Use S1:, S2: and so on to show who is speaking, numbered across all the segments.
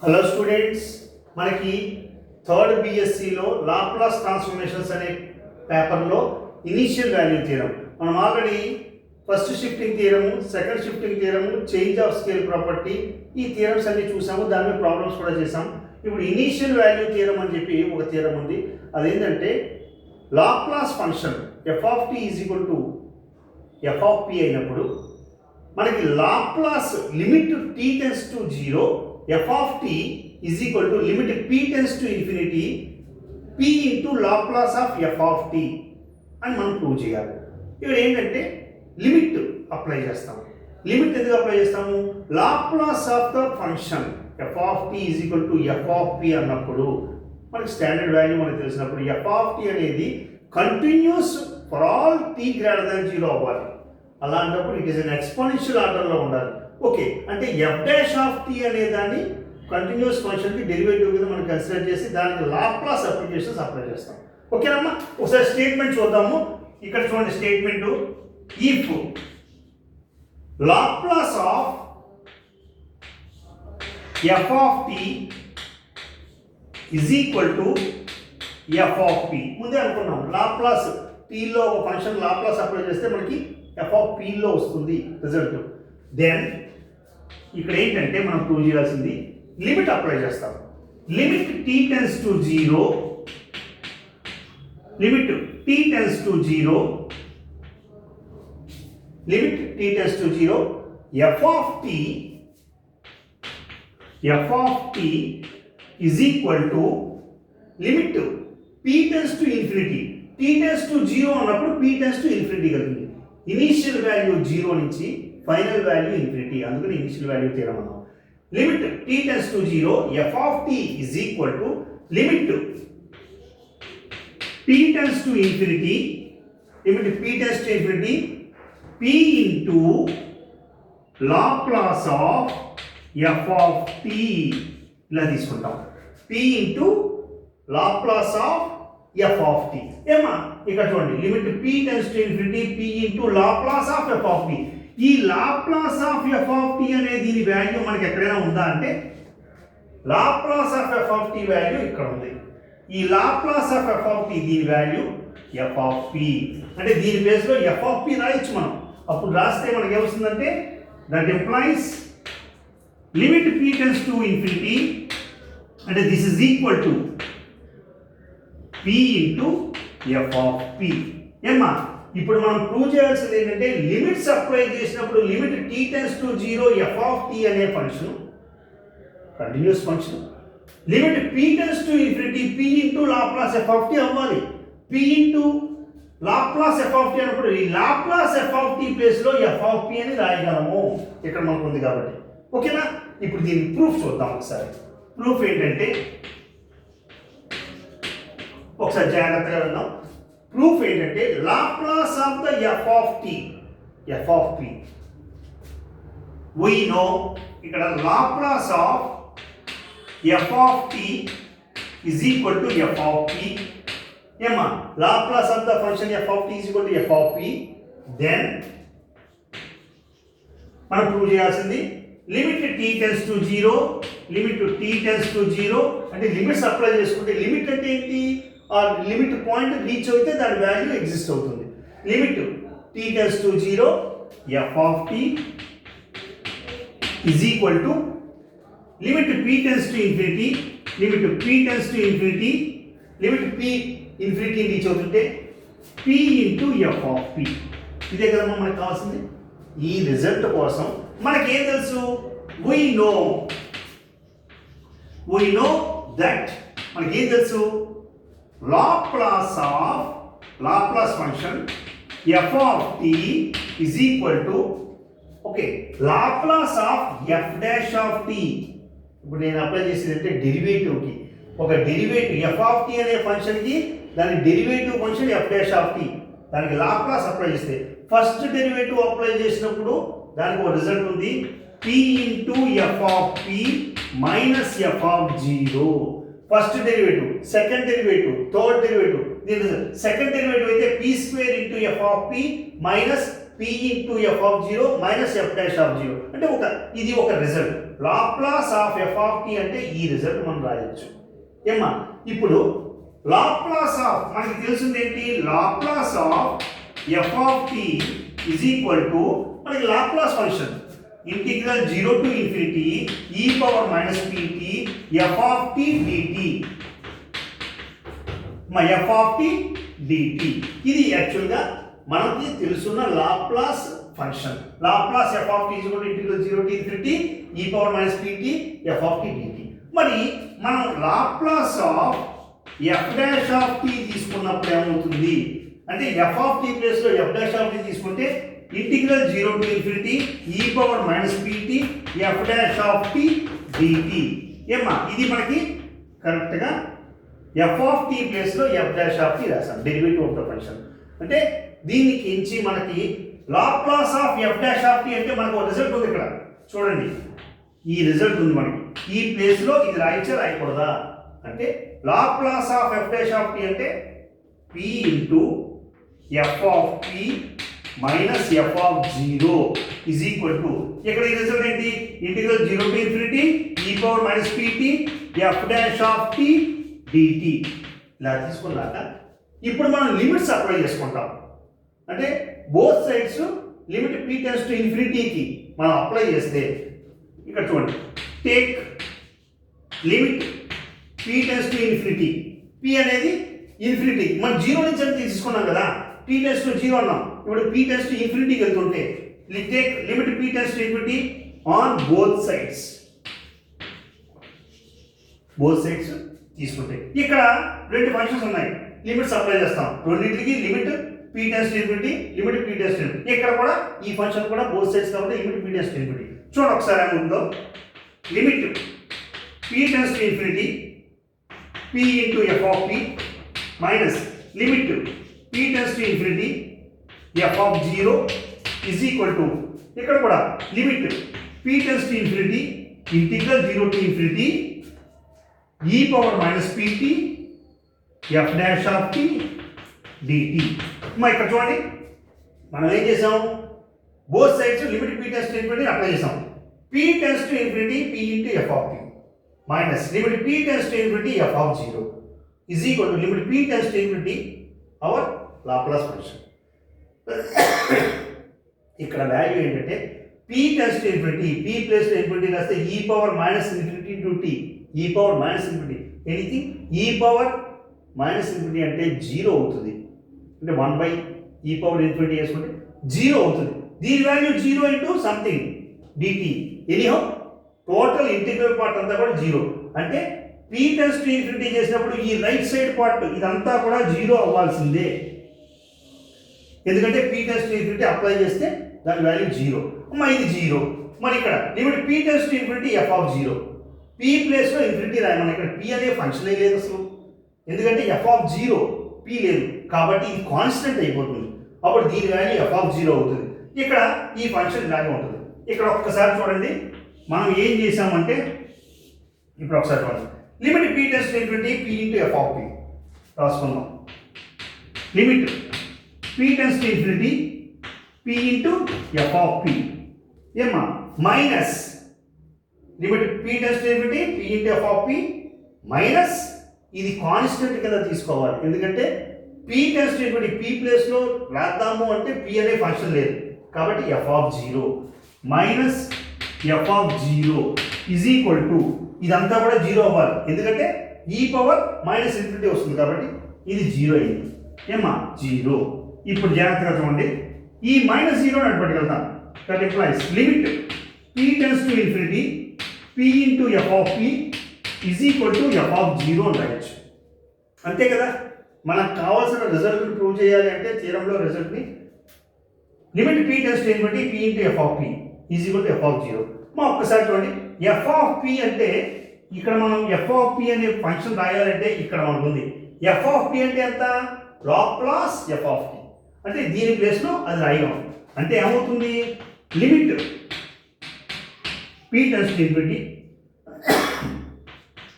S1: Hello students, మనకి third బిఎస్సిలో Laplace transformations అనే పేపర్లో ఇనీషియల్ వాల్యూ థియరం మనం already first shifting theorem, second shifting theorem, change of scale property ఈ theorems అన్ని చూసాము. దాని మీద ప్రాబ్లమ్స్ కూడా చేసాం. ఇప్పుడు ఇనీషియల్ వాల్యూ థియరం అని చెప్పి ఒక థియరం ఉంది. అదేంటంటే Laplace function F of tea is equal to F of p అయినప్పుడు మనకి Laplace limit tea tends to 0 f of t is equal to limit p tends to infinity p into Laplace of f of t అని మనం prove చేయాలి. ఇక్కడ ఏంటంటే limit apply చేస్తాము. Limit ఎందుకు apply చేస్తాము? Laplace of the function f of t is equal to f of p అన్నప్పుడు మనకి స్టాండర్డ్ వాల్యూ మనకు తెలిసినప్పుడు f of t అనేది continuous for all t greater than 0 అవ్వాలి. అలాంటప్పుడు ఇట్ ఈస్ అన్ ఎక్స్పోనెన్షియల్ ఆర్డర్లో ఉండాలి. ఓకే, అంటే ఎఫ్ డాష్ ఆఫ్ టీ అనే దాన్ని కంటిన్యూస్ ఫంక్షన్కి డెరివేటివ్ కింద మనం కన్సిడర్ చేసి దానికి లాప్లాస్ అప్లికేషన్స్ అప్లై చేస్తాం. ఓకేనమ్మా, ఒకసారి స్టేట్మెంట్ చూద్దాము. ఇక్కడ చూడండి statement, if Laplace of F of tea is equal to F of p. ముందే అనుకున్నాం లాప్లాస్ టీలో ఒక ఫంక్షన్ లాప్లాస్ అప్లై చేస్తే మనకి ఎఫ్ ఆఫ్ పిలో వస్తుంది రిజల్ట్. దెన్ ఇక్కడ ఏంటంటే మనం ప్రూవ్ చేయాల్సింది లిమిట్ అప్లై చేస్తాం. Limit tea tends to 0, limit tea tends to 0, limit tea tends to 0 F of tea is equal to limit P tends to infinity. T tends to 0 అన్నప్పుడు p tends to infinity కలిగింది. Initial value 0 నుంచి final value infinity, అందుకని initial value theorem అన్నాం. Limit t tends to 0 f of t is equal to limit p tends to infinity, limit p tends to infinity p into Laplace of f of t ఇలా తీసుకుంటాం. p into Laplace of f of t. ఏమా ఇక్కడ చూడండి, limit p tends to infinity p into Laplace of f of t. ఈ Laplace of F of tea అనే దీని value మనకి ఎక్కడైనా ఉందా అంటే Laplace of F of t value ఇక్కడ ఉంది. ఈ Laplace of F of t దీని వాల్యూ ఎఫ్ ఆఫ్ పి. అంటే దీని బేస్లో ఎఫ్ ఆఫ్ పి రాయొచ్చు మనం. అప్పుడు రాస్తే మనకి ఏమొస్తుందంటే that implies limit P tends to infinity అంటే this is equal to P into F of P. ఏమా ఇప్పుడు మనం ప్రూవ్ చేయాల్సింది ఏంటంటే లిమిట్స్ అప్లై చేసినప్పుడు limit tea tends to 0 F of tea అనే function continuous function, limit P tends to infinity P into Laplace F of T అవ్వాలి. P into Laplace F of T అన్నప్పుడు ఈ లాప్లాస్ ఎఫ్ ఆఫ్ టీ ప్లేస్లో F of P అని రాయగలము. ఇక్కడ మనకు ఉంది కాబట్టి. ఓకేనా, ఇప్పుడు దీని ప్రూఫ్ చూద్దాం ఒకసారి. ప్రూఫ్ ఏంటంటే ఒకసారి జాగ్రత్తగా విన్నాం. ప్రూఫ్ ఏంటంటే Laplace of the F of T, F of P. We know ఇక్కడ Laplace of F of tea is equal to F of P. ఏమా Laplace of the function F of tea is equal to F of P. Then మనం prove చేయాల్సింది limit tea tends to 0, limit tea tends to 0 అంటే limits apply చేసుకుంటే limit అంటే ఏంటి? ఆ limit point reach అయితే దాని వాల్యూ ఎగ్జిస్ట్ అవుతుంది. Limit t tends to 0 f of t is equal to limit p tends to infinity, limit p tends to infinity, limit p infinity reach అవుతుంటే p into f of p. ఇదే కదమ్మా మనకు కావాల్సింది. ఈ result కోసం మనకేం తెలుసు? we know that మనకేం తెలుసు? Laplace function F of tea is equal to Laplace of f dash of t. ఇప్పుడు నేను అప్లై చేసేది అంటే డెరివేటివ్కి ఒక డెరివేటివ్ ఎఫ్ ఆఫ్ టీ అనే ఫంక్షన్కి దాని derivative function f dash of t, దానికి లాప్లాస్ అప్లై చేస్తే ఫస్ట్ డెరివేటివ్ అప్లై చేసినప్పుడు దానికి ఒక రిజల్ట్ ఉంది p into F of p minus f of 0. First derivative, second derivative, third derivative. దీని సెకండ్ డెరివేటివ్ అయితే p square into F of p minus p into F of zero minus f dash of zero అంటే ఇది ఒక result. Laplace of F of t అంటే ఈ result మనం రాయొచ్చు. ఏమ్మా ఇప్పుడు లాప్లాస్ ఆఫ్ మనకి తెలిసింది ఏంటి? Laplace of F of tea is equal to మనకి Laplace function integral 0 to infinity e power minus pt f of t dt. F of t dt ఇది యాక్చువల్గా మనకి తెలుసున్న Laplace function. Laplace F of t integral 0 to infinity e power minus pt f of t dt. మరి మనం Laplace of f dash of t తీసుకున్నప్పుడు ఏమవుతుంది అంటే f of tea ప్లేస్లో ఎఫ్ డాష్ ఆఫ్ టీ తీసుకుంటే integral 0 to infinity e power minus pt f dash of t dt. ఏమ్మా ఇది మనకి కరెక్ట్గా ఎఫ్ ఆఫ్ టీ ప్లేస్లో ఎఫ్ డాష్ ఆఫ్ టీ రాసాం, డెరివేటివ్ ఆఫ్ ద ఫంక్షన్. అంటే దీనికి ఎంచి మనకి Laplace of f dash of t అంటే మనకు ఒక రిజల్ట్ ఉంది ఇక్కడ చూడండి. ఈ రిజల్ట్ ఉంది మనకి, ఈ ప్లేస్లో ఇది రాయచ్చా రాయకూడదా అంటే Laplace of f dash of t అంటే p into F of t minus f of zero is equal to ఇక్కడ ఈ రిజల్ట్ ఏంటి? Integral 0 to infinity e power minus pt F dash of t dt. ఇలా తీసుకున్నాక ఇప్పుడు మనం limits apply చేసుకుంటాం. అంటే both sides limit p tense to ఇన్ఫినిటీకి మనం అప్లై చేస్తే ఇక్కడ చూడండి, take limit p tends to infinity. p అనేది ఇన్ఫినిటీ మనం 0 నుంచి అని తీసుకున్నాం కదా, p టెన్స్ టు 0 అన్నాం. ఇప్పుడు p టెన్స్ టు ఇన్ఫినిటీకి వెళ్తుంటే take limit p tends to infinity on both sides. Both sides తీసుకుంటే ఇక్కడ రెండు ఫంక్షన్స్ ఉన్నాయి, లిమిట్స్ అప్లై చేస్తాం రెండింటికి. Limit p tends to infinity, limit p tends to infinity. ఇక్కడ కూడా ఈ ఫంక్షన్ కూడా బోత్ సైడ్స్ కాబట్టి limit p tends to infinity. చూడండి ఒకసారి ఏముందో, limit p tends to infinity p into F of p minus limit p tends to infinity F of zero is equal to ఇక్కడ కూడా limit p tends to infinity integral 0 to infinity e power minus pt F dash of t dt. మా ఇక్కడ చూడండి మనం ఏం చేసాం, both sides limit p tends to infinity apply చేసాం. p tends to infinity p into F of t minus limit p tends to infinity F of zero is equal to limit p tends to infinity our Laplace function. ఇక్కడ value ఏంటంటే p tends to infinity, p plus infinity రాస్తే e power minus infinity to t, e power minus infinity anything e power minus infinity అంటే 0 అవుతుంది. అంటే 1 by e power infinity వేసుకుంటే 0 అవుతుంది. దీని value 0 into something dt. Anyhow total integral part అంతా కూడా 0. అంటే p టెన్స్ టు ఇన్ఫినిటీ చేసినప్పుడు ఈ రైట్ సైడ్ పార్ట్ ఇదంతా కూడా 0 అవ్వాల్సిందే. ఎందుకంటే p tends to infinity apply చేస్తే దాని వాల్యూ 0. ఇది 0. మరి ఇక్కడ limit p tends to infinity F of zero, p ప్లేస్లో ఇన్ఫినిటీ రాయమని. ఇక్కడ p అనే ఫంక్షనే లేదు అసలు, ఎందుకంటే ఎఫ్ ఆఫ్ జీరో p లేదు కాబట్టి ఇది కాన్స్టెంట్ అయిపోతుంది. అప్పుడు దీని వాల్యూ ఎఫ్ ఆఫ్ జీరో అవుతుంది. ఇక్కడ ఈ ఫంక్షన్ ఇలాగే ఉంటుంది. ఇక్కడ ఒక్కసారి చూడండి మనం ఏం చేసామంటే, ఇప్పుడు ఒకసారి చూడండి, limit p tends to infinity p into F of p రాసుకుందాం. Limit p tends to infinity p into F of p ఏమా minus limit p tends to infinity p into F of p minus ఇది constant కింద తీసుకోవాలి. ఎందుకంటే p tends to infinity p ప్లేస్లో రాద్దాము అంటే p అనే ఫంక్షన్ లేదు కాబట్టి f of zero minus f of zero is equal to ఇదంతా కూడా 0 అవ్వాలి. ఎందుకంటే e పవర్ మైనస్ ఇన్ఫినిటీ వస్తుంది కాబట్టి ఇది 0 అయింది. ఏమా 0. ఇప్పుడు జాగ్రత్తగా చూడండి, ఈ మైనస్ 0 అని పట్టుకెళ్తాం. That implies limit p tends to infinity p into F of p is equal to F of zero అని రాయొచ్చు. అంతే కదా, మనకు కావాల్సిన రిజల్ట్ని ప్రూవ్ చేయాలి అంటే థియరంలో రిజల్ట్ని limit p tends to infinity p into F of p is equal to F of zero. మా ఒక్కసారి చూడండి, ఎఫ్ ఆఫ్ p అంటే ఇక్కడ మనం ఎఫ్ ఆఫ్ p అనే ఫంక్షన్ రాయాలంటే ఇక్కడ మనకు ఉంది. ఎఫ్ ఆఫ్ p అంటే ఎంత? Laplace F of t. అంటే దీని ప్లేస్లో అది రాయడం అంటే ఏమవుతుంది, limit p tends to infinity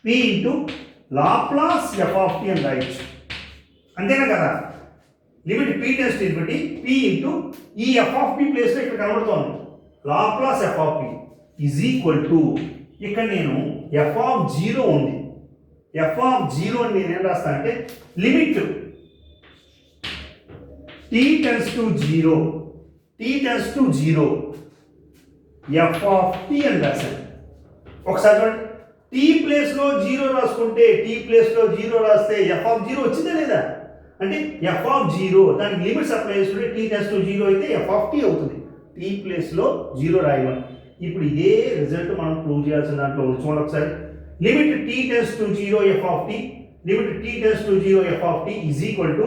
S1: p into Laplace F of t అని రాయొచ్చు. అంతేనా కదా. Limit p tends to infinity p into ఈ f ఆఫ్ p ప్లేస్లో ఇక్కడ కనబడుతోంది Laplace f of p is equal to ఇక్కడ నేను f ఆఫ్ 0 ఉంది f ఆఫ్ 0 అని నేను ఏం రాస్తానంటే limit t tends to 0 f of t అని రాశాను. ఒకసారి చూడండి, టీ ప్లేస్లో 0 రాసుకుంటే టీ ప్లేస్లో 0 రాస్తే ఎఫ్ ఆఫ్ 0 వచ్చిందా లేదా? అంటే ఎఫ్ ఆఫ్ 0 దానికి లిమిట్స్ అప్లై చేసుకుంటే టీ టెన్స్ టు 0 అయితే ఎఫ్ ఆఫ్ టీ అవుతుంది. టీ ప్లేస్లో 0 రాయడం. ఇప్పుడు ఇదే రిజల్ట్ మనం ప్రూవ్ చేయాల్సిన దాంట్లో చూడండి ఒకసారి. Limit tea tends to 0 F of t, limit tea tends to 0 F of tea is equal to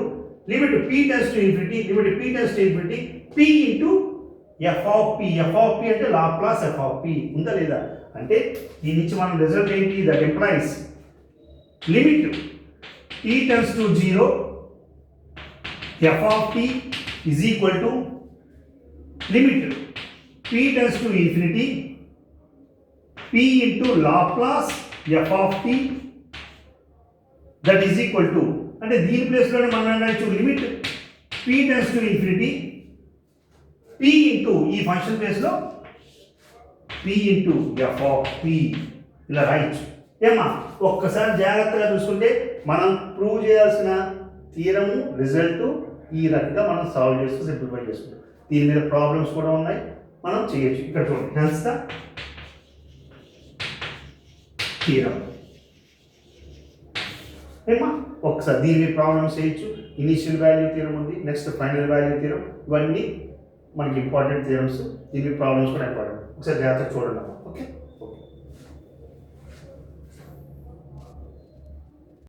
S1: limit P tends to infinity, limit P tends to infinity P into F of p. F of p అంటే Laplace F of p ఉందా లేదా? అంటే దీని నుంచి మనం result ఏంటి? That implies limit t tends to 0 f of t is equal to limit p tends to infinity p into Laplace f of t that is equal to, అంటే దీని ప్లేస్లోనే మనం రాయొచ్చు limit p tends to infinity p into ఈ function ప్లేస్లో p into F of p ఇలా రాయొచ్చు. ఏమా ఒక్కసారి జాగ్రత్తగా చూసుకుంటే మనం ప్రూవ్ చేయాల్సిన థియరము రిజల్ట్ ఈ రకంగా మనం సాల్వ్ చేస్తూ సింప్లిఫై చేసుకుంటాం. దీని మీద ప్రాబ్లమ్స్ కూడా ఉన్నాయి, మనం చేయొచ్చు. ఇక్కడ చూడండి, హెన్స్ ద థియరం. ఏమా ఒకసారి దీని మీద ప్రాబ్లమ్స్ చేయొచ్చు. ఇనిషియల్ వాల్యూ థియరం ఉంది, నెక్స్ట్ ఫైనల్ వాల్యూ థియరం, ఇవన్నీ మనకి ఇంపార్టెంట్ థియరమ్స్. దీని మీద ప్రాబ్లమ్స్ కూడా ఇంపార్టెంట్. ఒకసారి జాగ్రత్తగా చూడండి.